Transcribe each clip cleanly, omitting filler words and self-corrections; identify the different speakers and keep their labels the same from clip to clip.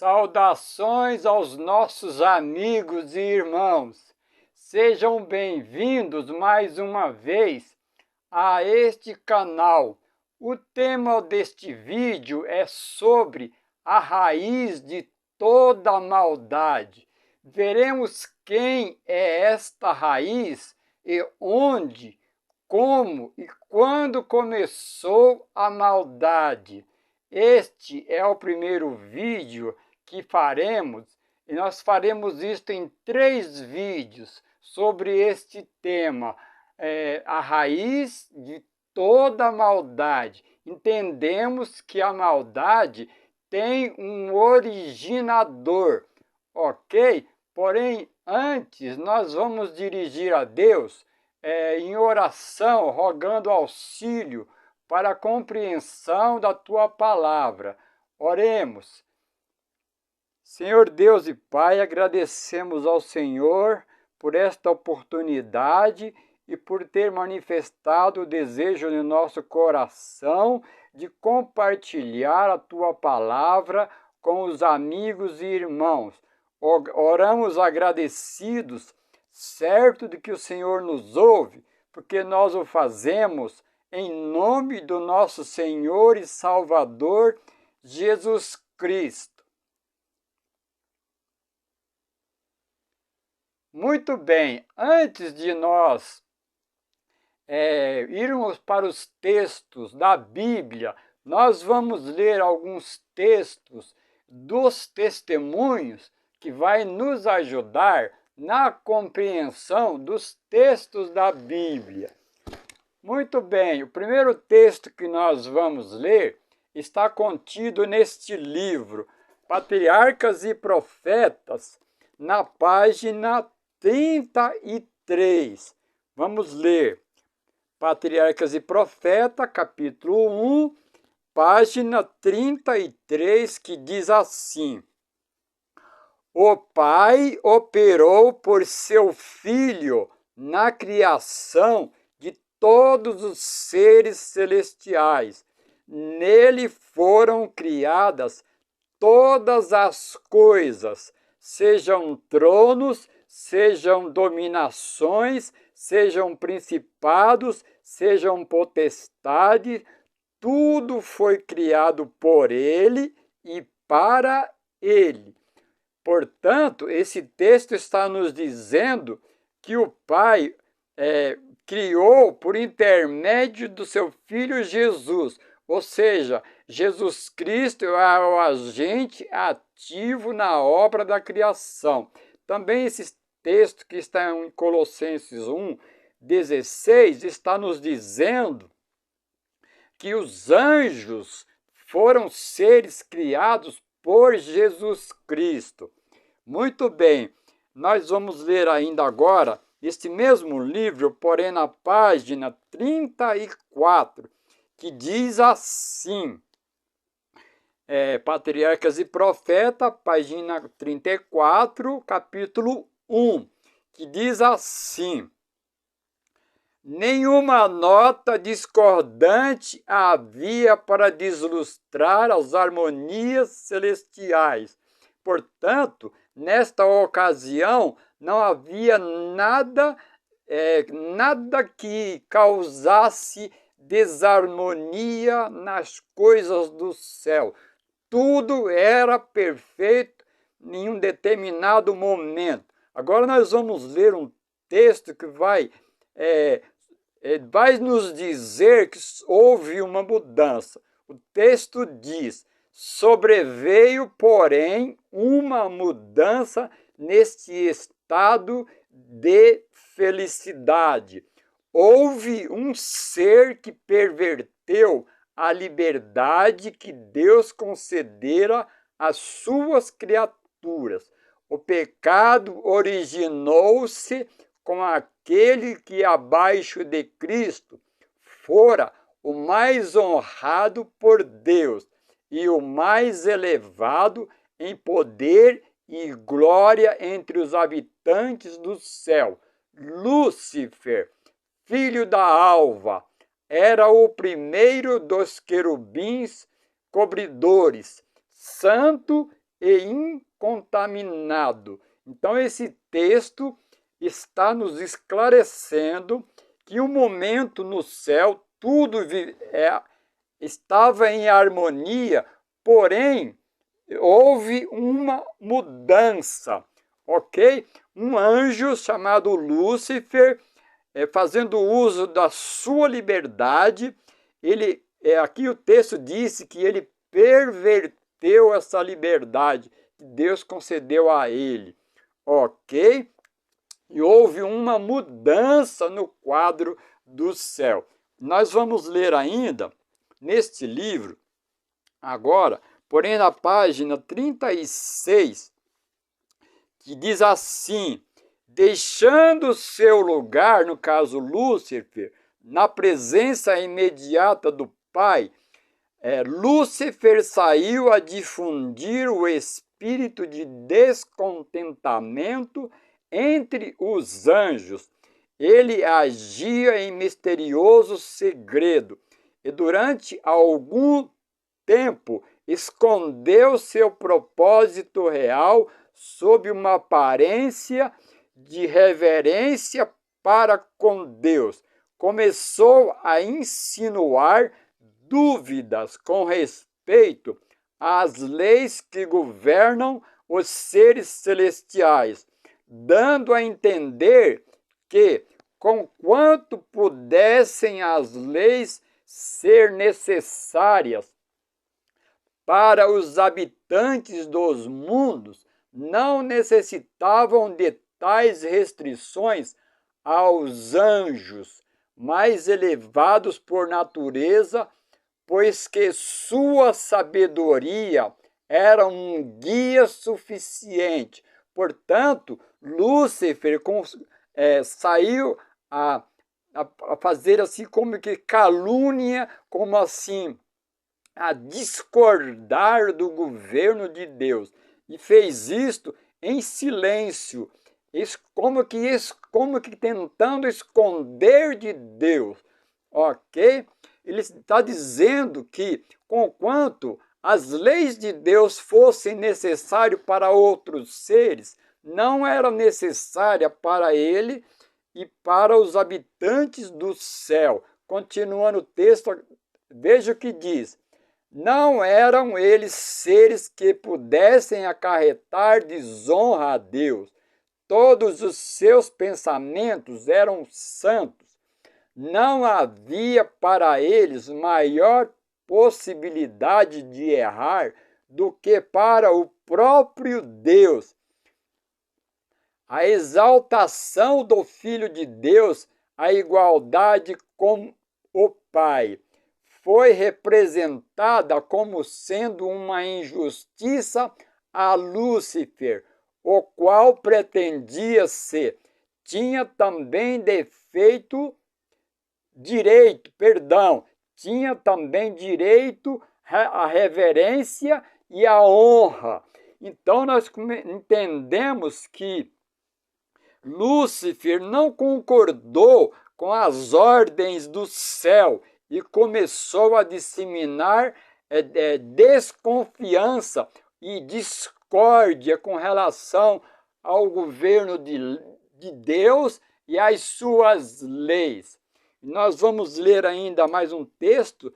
Speaker 1: Saudações aos nossos amigos e irmãos. Sejam bem-vindos mais uma vez a este canal. O tema deste vídeo é sobre a raiz de toda maldade. Veremos quem é esta raiz e onde, como e quando começou a maldade. Este é o primeiro vídeo que faremos, e nós faremos isto em 3 vídeos sobre este tema, a raiz de toda maldade. Entendemos que a maldade tem um originador, ok? Porém, antes nós vamos dirigir a Deus em oração, rogando auxílio para a compreensão da Tua Palavra. Oremos. Senhor Deus e Pai, agradecemos ao Senhor por esta oportunidade e por ter manifestado o desejo no nosso coração de compartilhar a Tua Palavra com os amigos e irmãos. Oramos agradecidos, certo de que o Senhor nos ouve, porque nós o fazemos em nome do nosso Senhor e Salvador, Jesus Cristo. Muito bem, antes de nós irmos para os textos da Bíblia, nós vamos ler alguns textos dos testemunhos que vai nos ajudar na compreensão dos textos da Bíblia. Muito bem, o primeiro texto que nós vamos ler está contido neste livro, Patriarcas e Profetas, na página 33. Vamos ler. Patriarcas e Profetas, capítulo 1, página 33, que diz assim: O Pai operou por seu Filho na criação de todos os seres celestiais. Nele foram criadas todas as coisas, sejam tronos, sejam dominações, sejam principados, sejam potestades, tudo foi criado por ele e para ele. Portanto, esse texto está nos dizendo que o Pai criou por intermédio do seu Filho Jesus, ou seja, Jesus Cristo é o agente ativo na obra da criação. Também esse texto que está em Colossenses 1:16 está nos dizendo que os anjos foram seres criados por Jesus Cristo. Muito bem, nós vamos ler ainda agora este mesmo livro, porém na página 34, que diz assim, Patriarcas e Profetas, página 34, capítulo 1, que diz assim: Nenhuma nota discordante havia para deslustrar as harmonias celestiais. Portanto, nesta ocasião, não havia nada que causasse desarmonia nas coisas do céu. Tudo era perfeito em um determinado momento. Agora nós vamos ler um texto que vai nos dizer que houve uma mudança. O texto diz: sobreveio, porém, uma mudança neste estado de felicidade. Houve um ser que perverteu a liberdade que Deus concedera às suas criaturas. O pecado originou-se com aquele que, abaixo de Cristo, fora o mais honrado por Deus e o mais elevado em poder e glória entre os habitantes do céu. Lúcifer, filho da alva, era o primeiro dos querubins cobridores, santo e incontaminado. Então esse texto está nos esclarecendo que o momento no céu tudo estava em harmonia, porém houve uma mudança, ok? Um anjo chamado Lúcifer, fazendo uso da sua liberdade, aqui o texto disse que ele perverteu essa liberdade que Deus concedeu a ele, ok? E houve uma mudança no quadro do céu. Nós vamos ler ainda neste livro, agora, porém na página 36, que diz assim: deixando seu lugar, no caso Lúcifer, na presença imediata do Pai, Lúcifer saiu a difundir o espírito de descontentamento entre os anjos. Ele agia em misterioso segredo e durante algum tempo escondeu seu propósito real sob uma aparência de reverência para com Deus. Começou a insinuar dúvidas com respeito às leis que governam os seres celestiais, dando a entender que, conquanto pudessem as leis ser necessárias para os habitantes dos mundos, não necessitavam de tais restrições aos anjos mais elevados por natureza, pois que sua sabedoria era um guia suficiente. Portanto, Lúcifer saiu a fazer assim como que calúnia, como assim, a discordar do governo de Deus. E fez isto em silêncio, como que tentando esconder de Deus, ok? Ele está dizendo que, conquanto as leis de Deus fossem necessárias para outros seres, não era necessária para ele e para os habitantes do céu. Continuando o texto, veja o que diz: não eram eles seres que pudessem acarretar desonra a Deus. Todos os seus pensamentos eram santos. Não havia para eles maior possibilidade de errar do que para o próprio Deus. A exaltação do Filho de Deus, a igualdade com o Pai, foi representada como sendo uma injustiça a Lúcifer, o qual pretendia ser. Tinha também tinha também direito à reverência e à honra. Então nós entendemos que Lúcifer não concordou com as ordens do céu e começou a disseminar desconfiança e discórdia com relação ao governo de Deus e às suas leis. Nós vamos ler ainda mais um texto,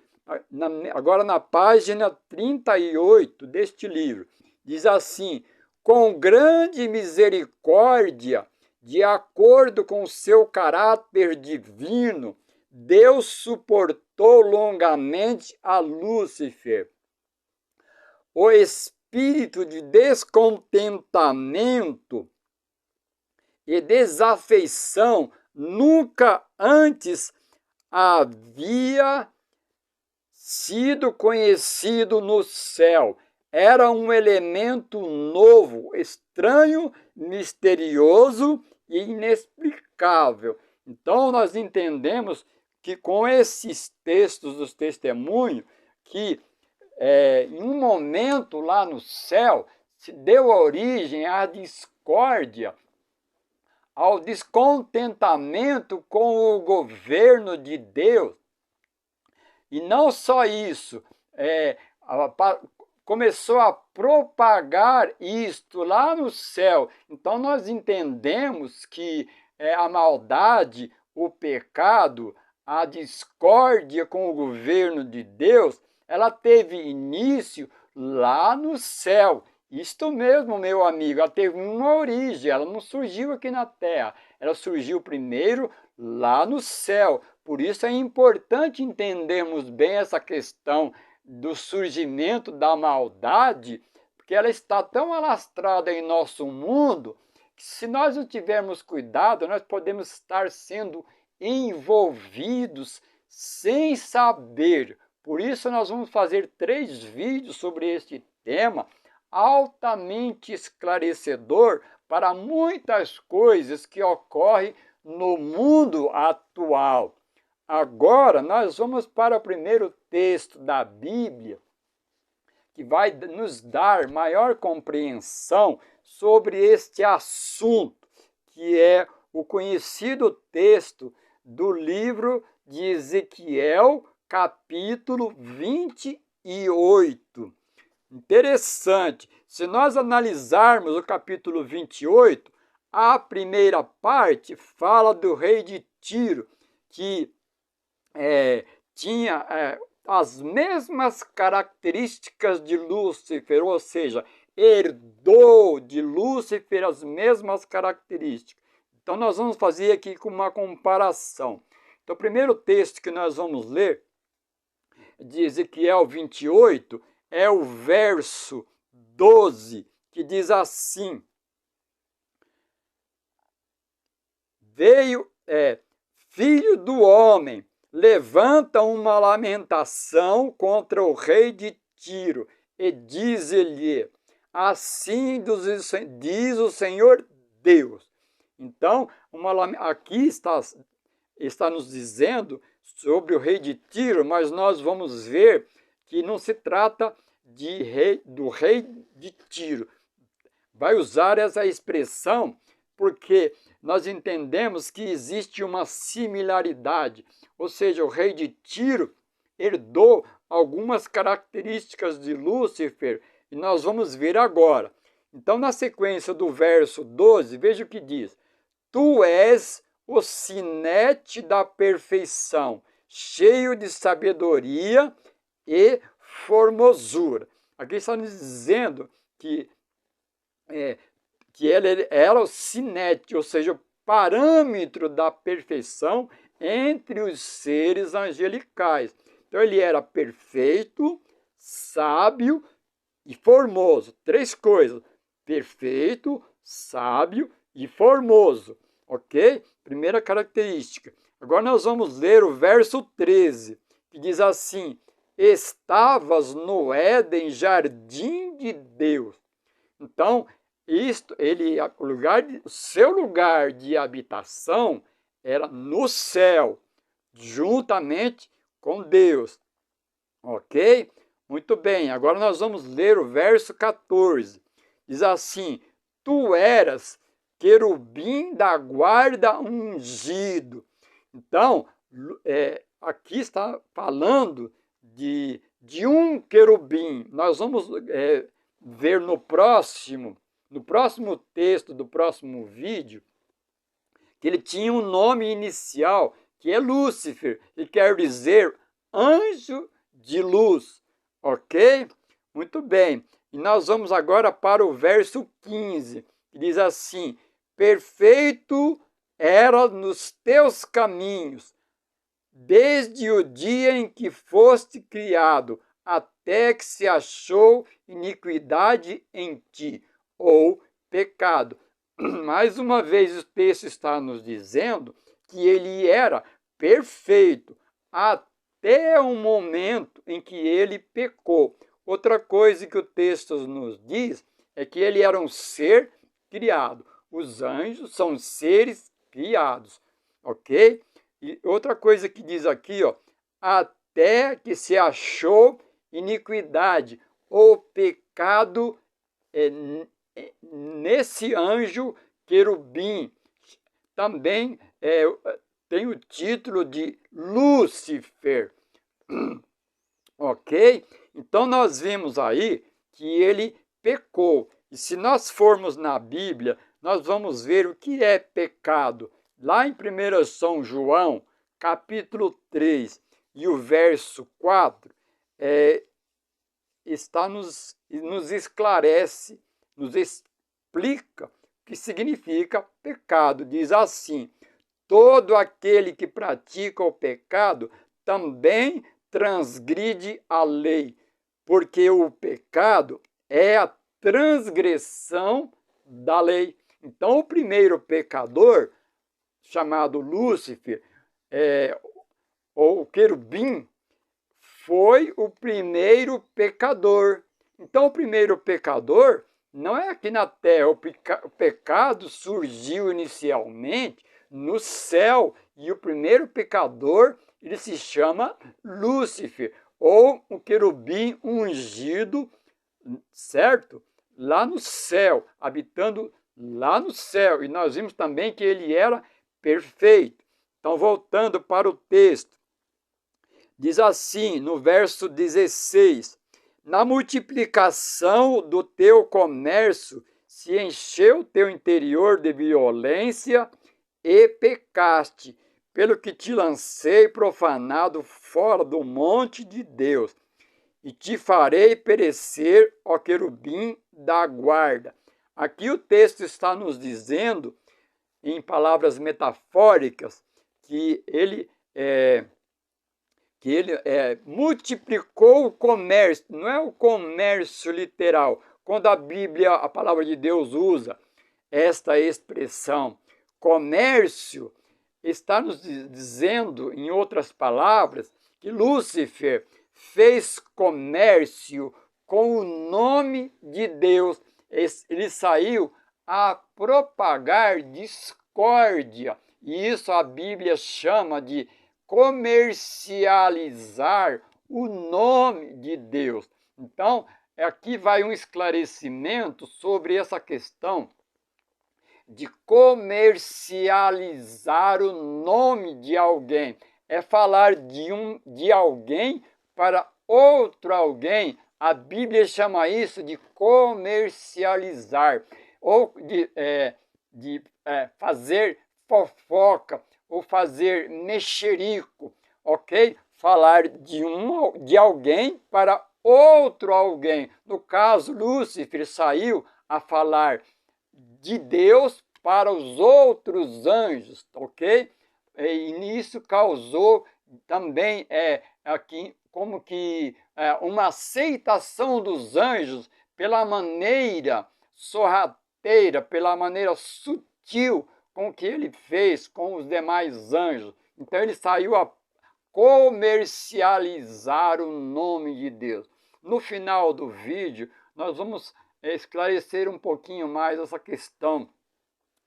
Speaker 1: agora na página 38 deste livro. Diz assim: com grande misericórdia, de acordo com seu caráter divino, Deus suportou longamente a Lúcifer. O espírito de descontentamento e desafeição nunca antes havia sido conhecido no céu. Era um elemento novo, estranho, misterioso e inexplicável. Então nós entendemos que com esses textos dos testemunhos, que em um momento lá no céu se deu origem à discórdia, ao descontentamento com o governo de Deus. E não só isso, começou a propagar isto lá no céu. Então nós entendemos que a maldade, o pecado, a discórdia com o governo de Deus, ela teve início lá no céu. Isto mesmo, meu amigo, ela teve uma origem, ela não surgiu aqui na terra, ela surgiu primeiro lá no céu. Por isso é importante entendermos bem essa questão do surgimento da maldade, porque ela está tão alastrada em nosso mundo que, se nós não tivermos cuidado, nós podemos estar sendo envolvidos sem saber. Por isso nós vamos fazer 3 vídeos sobre este tema, altamente esclarecedor para muitas coisas que ocorrem no mundo atual. Agora nós vamos para o primeiro texto da Bíblia, que vai nos dar maior compreensão sobre este assunto, que é o conhecido texto do livro de Ezequiel, capítulo 28. Interessante, se nós analisarmos o capítulo 28, a primeira parte fala do rei de Tiro, que tinha as mesmas características de Lúcifer, ou seja, herdou de Lúcifer as mesmas características. Então nós vamos fazer aqui uma comparação. Então o primeiro texto que nós vamos ler, de Ezequiel 28, é o verso 12, que diz assim: filho do homem, levanta uma lamentação contra o rei de Tiro e diz-lhe: assim diz o Senhor Deus. Então, aqui está nos dizendo sobre o rei de Tiro, mas nós vamos ver que não se trata do rei de Tiro. Vai usar essa expressão porque nós entendemos que existe uma similaridade, ou seja, o rei de Tiro herdou algumas características de Lúcifer, e nós vamos ver agora. Então, na sequência do verso 12, veja o que diz: tu és o sinete da perfeição, cheio de sabedoria e formosura. Aqui está nos dizendo que ele era o sinete, ou seja, o parâmetro da perfeição entre os seres angelicais. Então ele era perfeito, sábio e formoso. 3 coisas: perfeito, sábio e formoso. Ok? Primeira característica. Agora nós vamos ler o verso 13, que diz assim: estavas no Éden, jardim de Deus. Então, o seu lugar de habitação era no céu, juntamente com Deus. Ok? Muito bem, agora nós vamos ler o verso 14. Diz assim: tu eras querubim da guarda ungido. Então, aqui está falando de um querubim. Nós vamos ver no próximo texto do próximo vídeo, que ele tinha um nome inicial, que é Lúcifer, que quer dizer anjo de luz. Ok? Muito bem. E nós vamos agora para o verso 15, que diz assim: perfeito era nos teus caminhos, desde o dia em que foste criado, até que se achou iniquidade em ti, ou pecado. Mais uma vez o texto está nos dizendo que ele era perfeito até o momento em que ele pecou. Outra coisa que o texto nos diz é que ele era um ser criado. Os anjos são seres criados, ok? E outra coisa que diz aqui, ó, até que se achou iniquidade ou pecado nesse anjo querubim. Também tem o título de Lúcifer. Ok? Então nós vimos aí que ele pecou. E se nós formos na Bíblia, nós vamos ver o que é pecado. Lá em 1 São João, capítulo 3 e o verso 4, nos esclarece, nos explica o que significa pecado. Diz assim: todo aquele que pratica o pecado também transgride a lei, porque o pecado é a transgressão da lei. Então, o primeiro pecador, chamado Lúcifer, ou querubim, foi o primeiro pecador. Então, o primeiro pecador não é aqui na terra. O pecado surgiu inicialmente no céu, e o primeiro pecador, ele se chama Lúcifer, ou o querubim ungido, certo? Lá no céu, habitando lá no céu. E nós vimos também que ele era perfeito. Então, voltando para o texto, diz assim, no verso 16: na multiplicação do teu comércio se encheu o teu interior de violência e pecaste, pelo que te lancei profanado fora do monte de Deus, e te farei perecer, ó querubim da guarda. Aqui o texto está nos dizendo, em palavras metafóricas, que ele multiplicou o comércio. Não é o comércio literal. Quando a Bíblia, a palavra de Deus, usa esta expressão comércio, está nos dizendo, em outras palavras, que Lúcifer fez comércio com o nome de Deus. Ele saiu a propagar discórdia. E isso a Bíblia chama de comercializar o nome de Deus. Então, aqui vai um esclarecimento sobre essa questão de comercializar o nome de alguém. É falar de alguém para outro alguém. A Bíblia chama isso de comercializar, ou de fazer fofoca, ou fazer mexerico, ok? Falar de alguém para outro alguém. No caso, Lúcifer saiu a falar de Deus para os outros anjos, ok? E nisso causou também aqui como que uma aceitação dos anjos pela maneira sorrateira, pela maneira sutil com que ele fez com os demais anjos. Então ele saiu a comercializar o nome de Deus. No final do vídeo, nós vamos esclarecer um pouquinho mais essa questão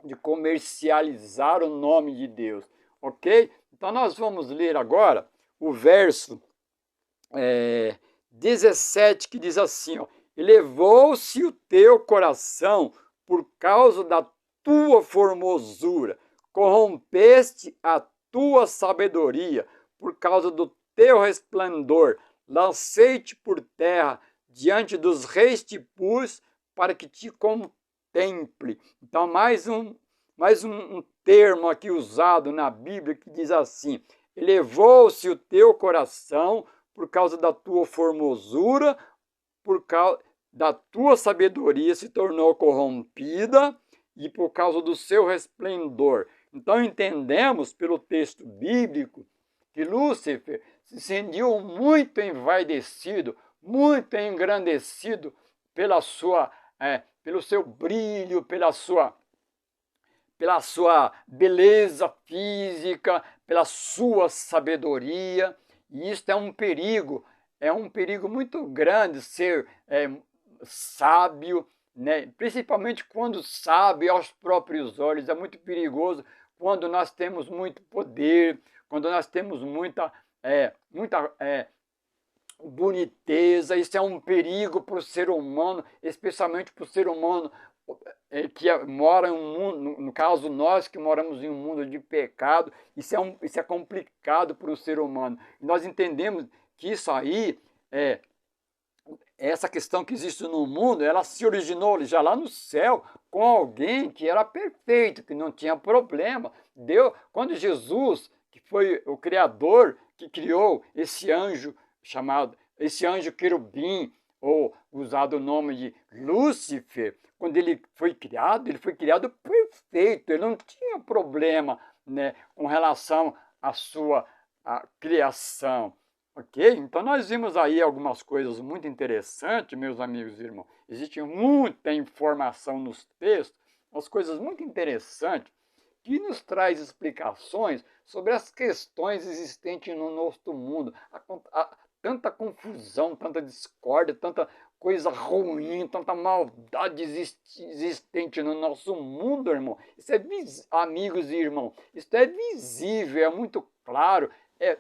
Speaker 1: de comercializar o nome de Deus, ok? Então nós vamos ler agora o verso 17, que diz assim, ó: elevou-se o teu coração por causa da tua formosura, corrompeste a tua sabedoria por causa do teu resplendor, lancei-te por terra, diante dos reis te pus, para que te contemple. Então, mais um termo aqui usado na Bíblia que diz assim: elevou-se o teu coração por causa da tua formosura, por causa da tua sabedoria se tornou corrompida e por causa do seu resplendor. Então entendemos pelo texto bíblico que Lúcifer se sentiu muito envaidecido, muito engrandecido pelo seu brilho, pela sua beleza física, pela sua sabedoria. E isso é um perigo muito grande ser sábio, né? Principalmente quando sabe aos próprios olhos. É muito perigoso quando nós temos muito poder, quando nós temos muita boniteza. Isso é um perigo para o ser humano, especialmente para o ser humano que mora em um mundo, no caso nós que moramos em um mundo de pecado. Isso é complicado para o ser humano. E nós entendemos que isso aí essa questão que existe no mundo, ela se originou já lá no céu, com alguém que era perfeito, que não tinha problema. Quando Jesus, que foi o Criador, que criou esse anjo querubim, ou usado o nome de Lúcifer, quando ele foi criado perfeito, ele não tinha problema, né, com relação à sua criação. Ok? Então nós vimos aí algumas coisas muito interessantes, meus amigos e irmãos. Existe muita informação nos textos, umas coisas muito interessantes, que nos traz explicações sobre as questões existentes no nosso mundo. Tanta confusão, tanta discórdia, tanta coisa ruim, tanta maldade existente no nosso mundo, irmão. Isso é amigos e irmãos, isso é visível, é muito claro, é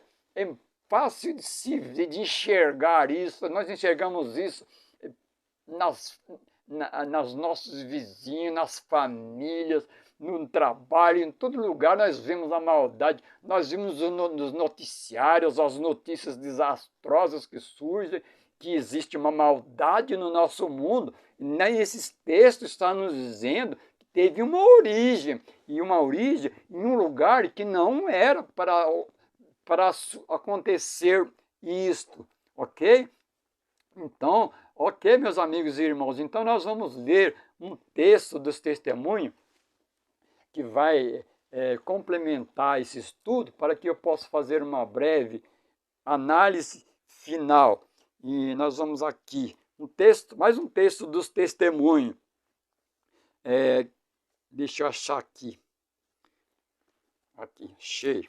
Speaker 1: fácil de enxergar isso. Nós enxergamos isso nas nossos vizinhos, nas famílias, no trabalho, em todo lugar nós vemos a maldade. Nós vimos nos noticiários as notícias desastrosas que surgem, que existe uma maldade no nosso mundo. E esses textos estão nos dizendo que teve uma origem, e uma origem em um lugar que não era para acontecer isto, ok? Então, ok, meus amigos e irmãos, então nós vamos ler um texto dos testemunhos que vai complementar esse estudo para que eu possa fazer uma breve análise final. E nós vamos aqui, mais um texto dos testemunhos. Deixa eu achar aqui. Aqui, achei.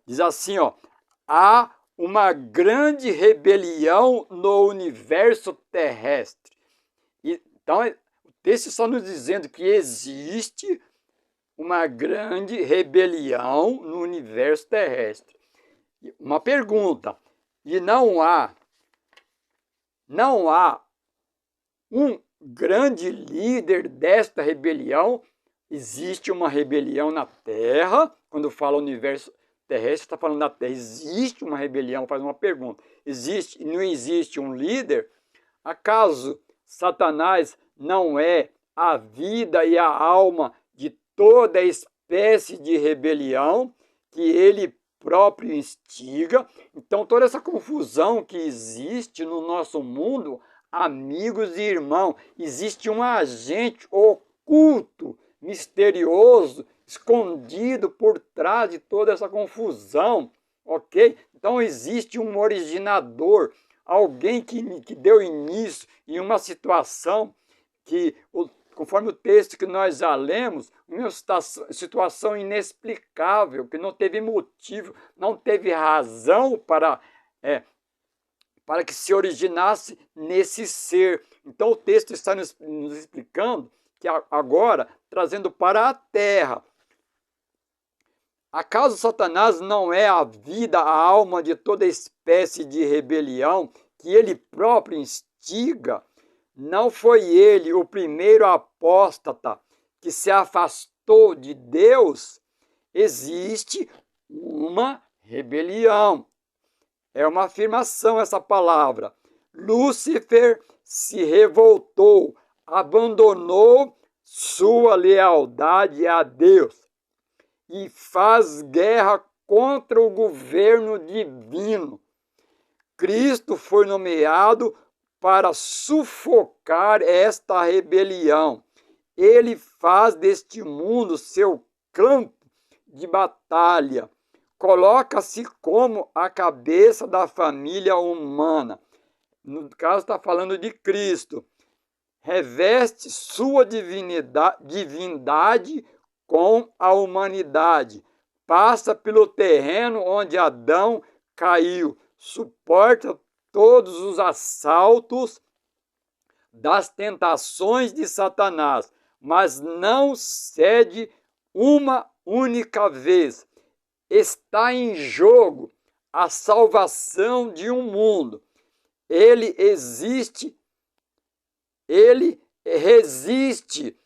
Speaker 1: Diz assim, ó: há uma grande rebelião no universo terrestre. Então, o texto está nos dizendo que existe uma grande rebelião no universo terrestre. Uma pergunta: e não há um grande líder desta rebelião? Existe uma rebelião na Terra. Quando fala universo terrestre, está falando da Terra. Existe uma rebelião? Faz uma pergunta. Não existe um líder? Acaso Satanás não é a vida e a alma de toda espécie de rebelião que ele próprio instiga? Então, toda essa confusão que existe no nosso mundo, amigos e irmãos, existe um agente oculto, misterioso, escondido por trás de toda essa confusão, ok? Então existe um originador, alguém que deu início em uma situação que, conforme o texto que nós já lemos, uma situação inexplicável, que não teve motivo, não teve razão para que se originasse nesse ser. Então o texto está nos explicando que agora, trazendo para a Terra, acaso Satanás não é a vida, a alma de toda espécie de rebelião que ele próprio instiga? Não foi ele o primeiro apóstata que se afastou de Deus? Existe uma rebelião. É uma afirmação essa palavra. Lúcifer se revoltou, abandonou sua lealdade a Deus e faz guerra contra o governo divino. Cristo foi nomeado para sufocar esta rebelião. Ele faz deste mundo seu campo de batalha. Coloca-se como a cabeça da família humana. No caso, está falando de Cristo. Reveste sua divindade com a humanidade. Passa pelo terreno onde Adão caiu. Suporta todos os assaltos das tentações de Satanás, mas não cede uma única vez. Está em jogo a salvação de um mundo. Ele resiste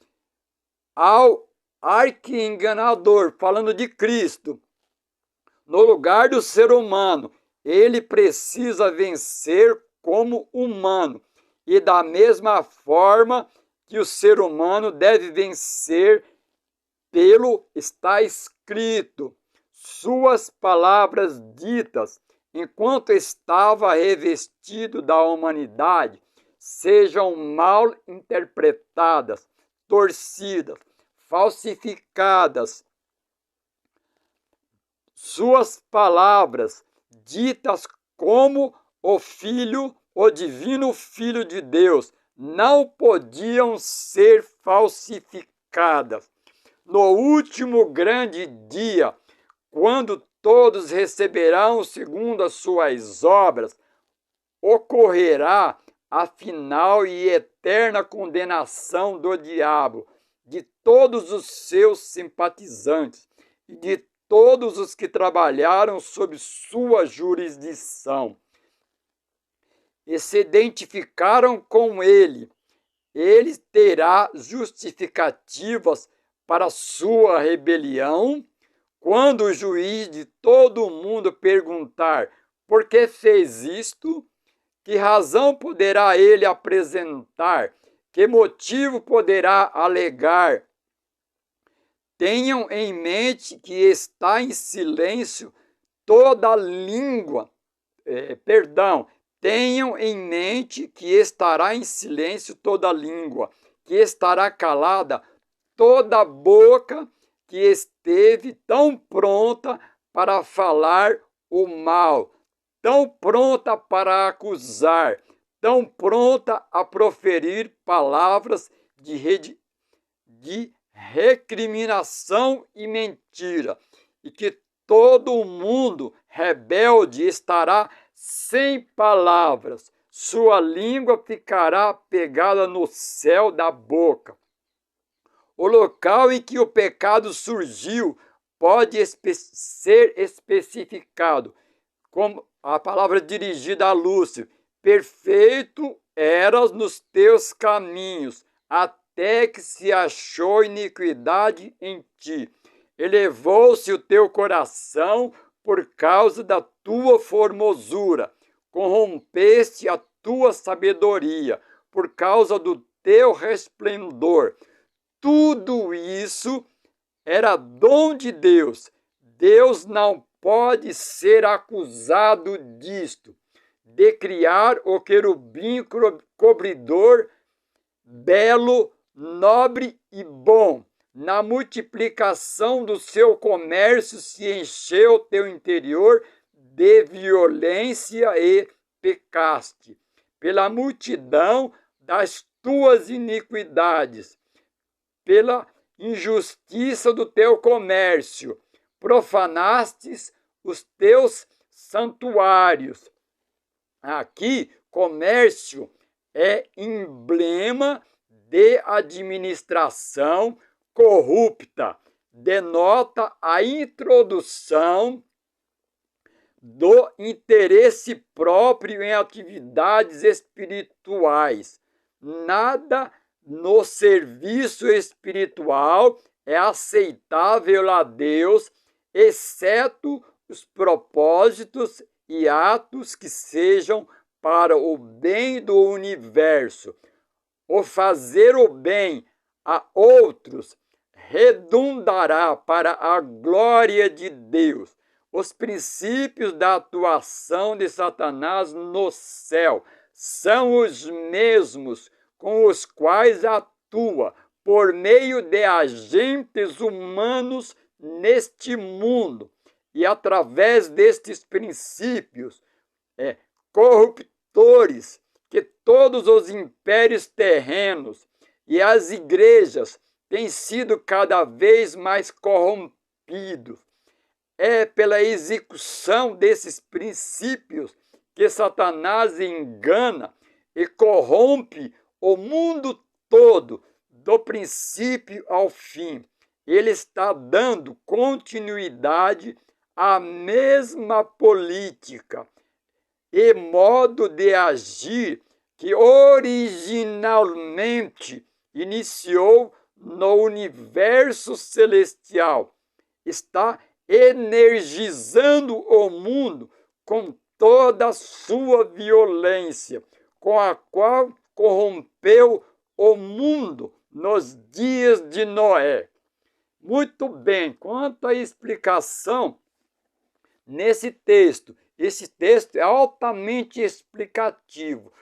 Speaker 1: ao arqui-enganador, falando de Cristo, no lugar do ser humano. ele precisa vencer como humano. E da mesma forma que o ser humano deve vencer está escrito, suas palavras ditas, enquanto estava revestido da humanidade, sejam mal interpretadas, torcidas, falsificadas. Suas palavras ditas como o divino Filho de Deus, não podiam ser falsificadas. No último grande dia, quando todos receberão segundo as suas obras, ocorrerá a final e eterna condenação do diabo, de todos os seus simpatizantes e de todos os que trabalharam sob sua jurisdição e se identificaram com ele. Ele terá justificativas para sua rebelião quando o juiz de todo o mundo perguntar por que fez isto, que razão poderá ele apresentar, que motivo poderá alegar. Tenham em mente que está em silêncio toda língua, tenham em mente que estará em silêncio toda língua, que estará calada toda boca que esteve tão pronta para falar o mal, tão pronta para acusar, tão pronta a proferir palavras de recriminação e mentira, e que todo o mundo rebelde estará sem palavras, sua língua ficará pegada no céu da boca. O local em que o pecado surgiu pode ser especificado, como a palavra dirigida a Lúcifer: perfeito eras nos teus caminhos, até que se achou iniquidade em ti. Elevou-se o teu coração por causa da tua formosura, corrompeste a tua sabedoria por causa do teu resplendor. Tudo isso era dom de Deus. Deus não pode ser acusado disto, de criar o querubim cobridor, belo, nobre e bom. Na multiplicação do seu comércio se encheu teu interior de violência e pecaste. Pela multidão das tuas iniquidades, pela injustiça do teu comércio, profanastes os teus santuários. Aqui, comércio é emblema de administração corrupta, denota a introdução do interesse próprio em atividades espirituais. Nada no serviço espiritual é aceitável a Deus, exceto os propósitos e atos que sejam para o bem do universo. O fazer o bem a outros redundará para a glória de Deus. Os princípios da atuação de Satanás no céu são os mesmos com os quais atua por meio de agentes humanos neste mundo. E através destes princípios corruptores que todos os impérios terrenos e as igrejas têm sido cada vez mais corrompidos. É pela execução desses princípios que Satanás engana e corrompe o mundo todo, do princípio ao fim. Ele está dando continuidade à mesma política e modo de agir que originalmente iniciou no universo celestial. Está energizando o mundo com toda a sua violência, com a qual corrompeu o mundo nos dias de Noé. Muito bem, quanto à explicação nesse texto, esse texto é altamente explicativo.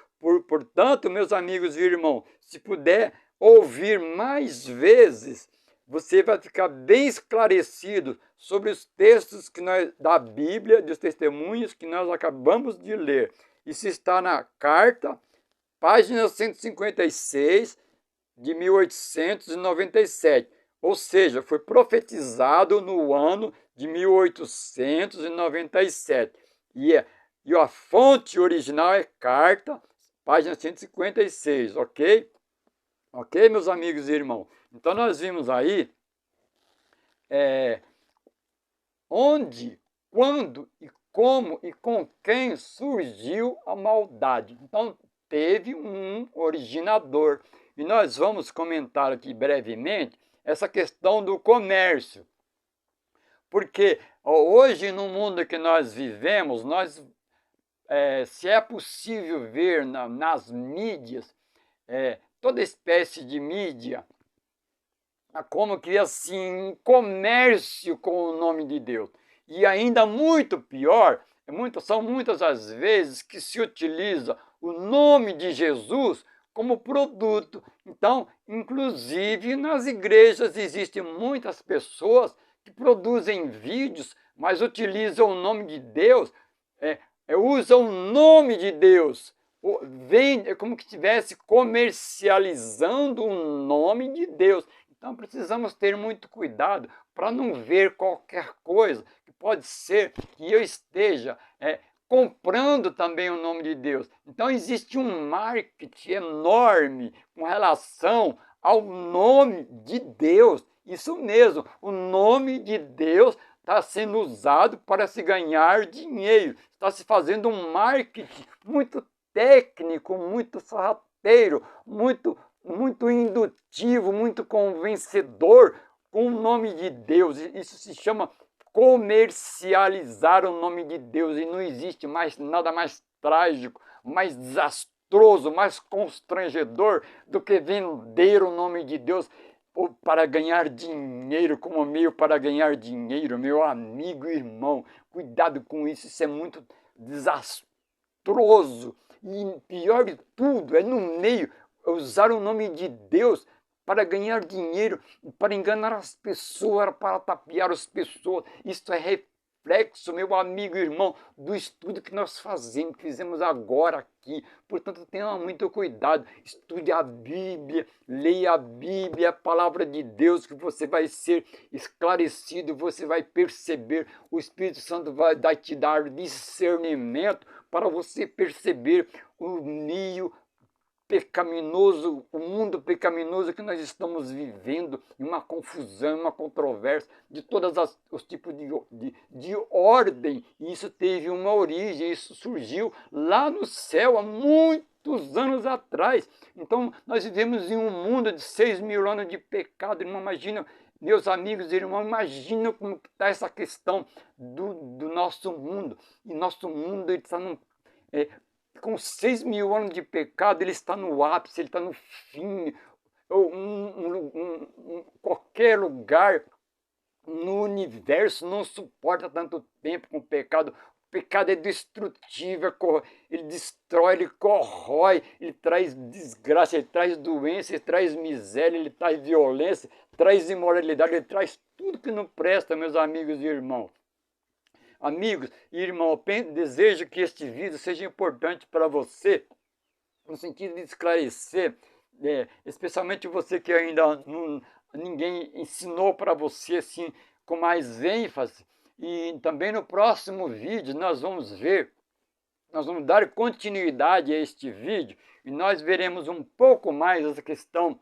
Speaker 1: Portanto, meus amigos e irmãos, se puder ouvir mais vezes, você vai ficar bem esclarecido sobre os textos da Bíblia, dos testemunhos que nós acabamos de ler. Isso está na carta, página 156, de 1897. Ou seja, foi profetizado no ano de 1897. E a fonte original é carta, página 156, ok? Ok, meus amigos e irmãos? Então, nós vimos aí onde, quando e como e com quem surgiu a maldade. Então, teve um originador. E nós vamos comentar aqui brevemente essa questão do comércio. Porque hoje, no mundo que nós vivemos, se é possível ver nas mídias, toda espécie de mídia, como que assim, comércio com o nome de Deus. E ainda muito pior, são muitas as vezes que se utiliza o nome de Jesus como produto. Então, inclusive nas igrejas existem muitas pessoas que produzem vídeos, mas utilizam o nome de Deus, usam o nome de Deus, é como que estivesse comercializando o nome de Deus. Então precisamos ter muito cuidado para não ver qualquer coisa que pode ser que eu esteja comprando também o nome de Deus. Então existe um marketing enorme com relação ao nome de Deus. Isso mesmo, o nome de Deus está sendo usado para se ganhar dinheiro. Está se fazendo um marketing muito técnico, muito sorrateiro, muito indutivo, muito convencedor com o nome de Deus. Isso se chama comercializar o nome de Deus, e não existe nada mais trágico, mais desastroso, mais constrangedor do que vender o nome de Deus para ganhar dinheiro, como meio para ganhar dinheiro. Meu amigo e irmão, cuidado com isso, isso é muito desastroso. E pior de tudo, é no meio usar o nome de Deus para ganhar dinheiro, para enganar as pessoas, para tapear as pessoas. Isso é reflexo, meu amigo e irmão, do estudo que nós fizemos agora aqui. Portanto, tenha muito cuidado, estude a Bíblia, leia a Bíblia, a palavra de Deus, que você vai ser esclarecido, você vai perceber, o Espírito Santo vai te dar discernimento para você perceber o meio pecaminoso, o mundo pecaminoso que nós estamos vivendo, uma confusão, uma controvérsia de todos os tipos de ordem. E isso teve uma origem, isso surgiu lá no céu há muitos anos atrás. Então nós vivemos em um mundo de 6.000 anos de pecado. Irmão, imagina, meus amigos e irmãos, imagina como está essa questão do nosso mundo. E nosso mundo está com 6.000 anos de pecado, ele está no ápice, ele está no fim. Qualquer lugar no universo não suporta tanto tempo com o pecado. O pecado é destrutivo, ele destrói, ele corrói, ele traz desgraça, ele traz doença, ele traz miséria, ele traz violência, traz imoralidade, ele traz tudo que não presta, meus amigos e irmãos. Amigos e irmãos, desejo que este vídeo seja importante para você, no sentido de esclarecer, especialmente você que ainda ninguém ensinou para você assim, com mais ênfase. E também no próximo vídeo nós vamos dar continuidade a este vídeo, e nós veremos um pouco mais essa questão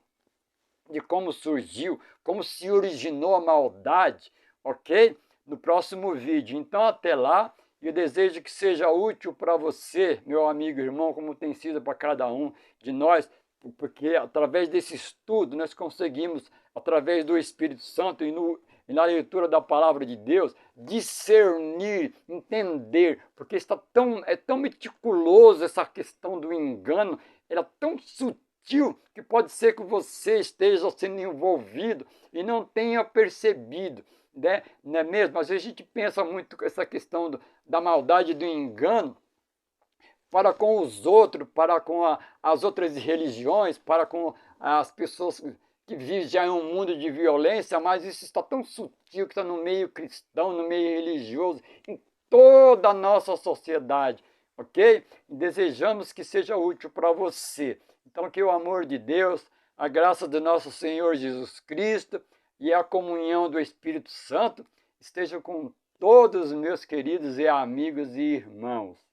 Speaker 1: de como surgiu, como se originou a maldade, ok? No próximo vídeo. Então, até lá, eu desejo que seja útil para você, meu amigo e irmão, como tem sido para cada um de nós, porque através desse estudo nós conseguimos, através do Espírito Santo e e na leitura da palavra de Deus, discernir, entender, porque é tão meticuloso essa questão do engano, ela é tão sutil que pode ser que você esteja sendo envolvido e não tenha percebido. Né? Não é mesmo? Às vezes a gente pensa muito com essa questão da maldade do engano para com os outros, para com as outras religiões, para com as pessoas que vivem já em um mundo de violência, mas isso está tão sutil que está no meio cristão, no meio religioso, em toda a nossa sociedade, ok? E desejamos que seja útil para você. Então que o amor de Deus, a graça do nosso Senhor Jesus Cristo e a comunhão do Espírito Santo esteja com todos os meus queridos e amigos e irmãos.